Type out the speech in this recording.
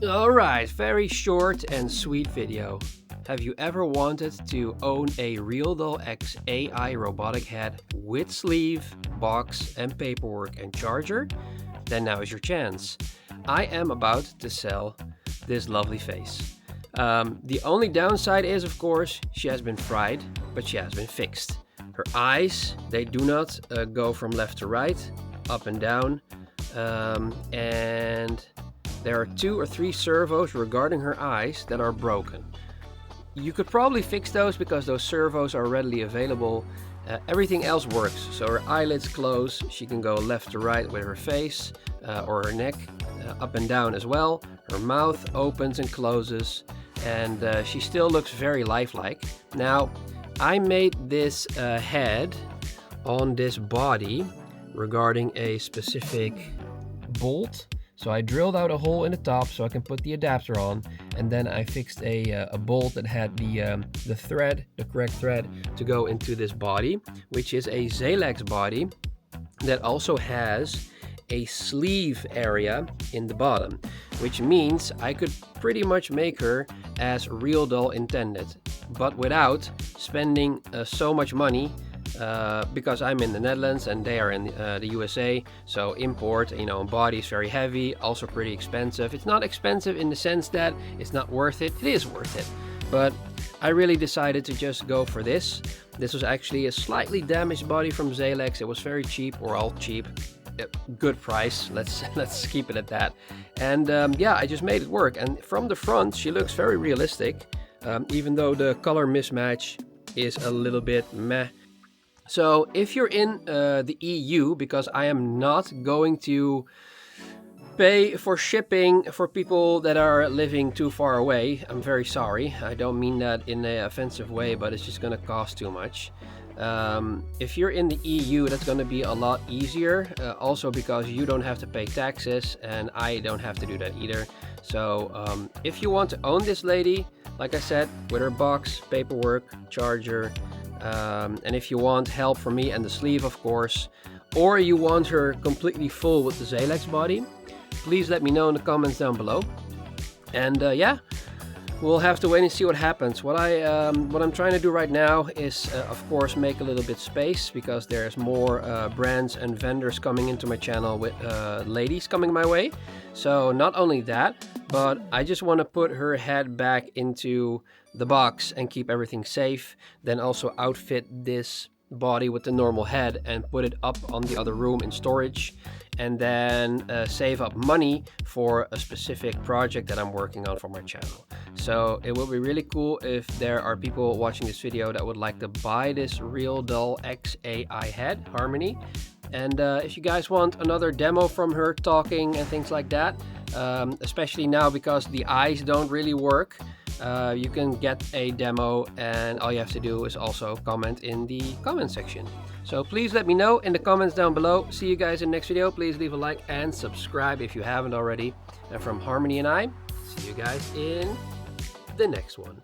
Alright, very short and sweet video. Have you ever wanted to own a RealDollX A.I robotic head with sleeve, box and paperwork and charger? Then now is your chance. I am about to sell this lovely face. The only downside is, of course, she has been fried, but she has been fixed. Her eyes, they do not go from left to right, up and down, and there are 2 or 3 servos regarding her eyes that are broken. You could probably fix those because those servos are readily available. Everything else works, so her eyelids close, she can go left to right with her face or her neck, up and down as well. Her mouth opens and closes, and she still looks very lifelike. Now, I made this head on this body regarding a specific bolt. So I drilled out a hole in the top so I can put the adapter on, and then I fixed a bolt that had the thread, the correct thread, to go into this body, which is a Zalex body that also has a sleeve area in the bottom, which means I could pretty much make her as RealDoll intended, but without spending so much money. Because I'm in the Netherlands and they are in the USA, so import, body is very heavy, also pretty expensive. It's not expensive in the sense that it's not worth it. It is worth it, but I really decided to just go for this. This was actually a slightly damaged body from Zalex. It was very cheap, or all cheap, good price. Let's keep it at that. And yeah, I just made it work. And from the front, she looks very realistic, even though the color mismatch is a little bit meh. So if you're in the EU, because I am not going to pay for shipping for people that are living too far away, I'm very sorry. I don't mean that in an offensive way, but it's just going to cost too much. If you're in the EU, that's going to be a lot easier, also because you don't have to pay taxes and I don't have to do that either. So if you want to own this lady, like I said, with her box, paperwork, charger, and if you want help from me and the sleeve, of course, or you want her completely full with the Zalex body, please let me know in the comments down below. And yeah, we'll have to wait and see what happens. What I'm trying to do right now is, of course, make a little bit space, because there's more brands and vendors coming into my channel with ladies coming my way. So not only that, but I just want to put her head back into the box and keep everything safe. Then also outfit this body with the normal head and put it up on the other room in storage, and then save up money for a specific project that I'm working on for my channel. So it will be really cool if there are people watching this video that would like to buy this RealDollX A.I head, Harmony. And if you guys want another demo from her talking and things like that, especially now because the eyes don't really work, you can get a demo, and all you have to do is also comment in the comment section. So please let me know in the comments down below. See you guys in the next video. Please leave a like and subscribe if you haven't already. And from Harmony and I, see you guys in the next one.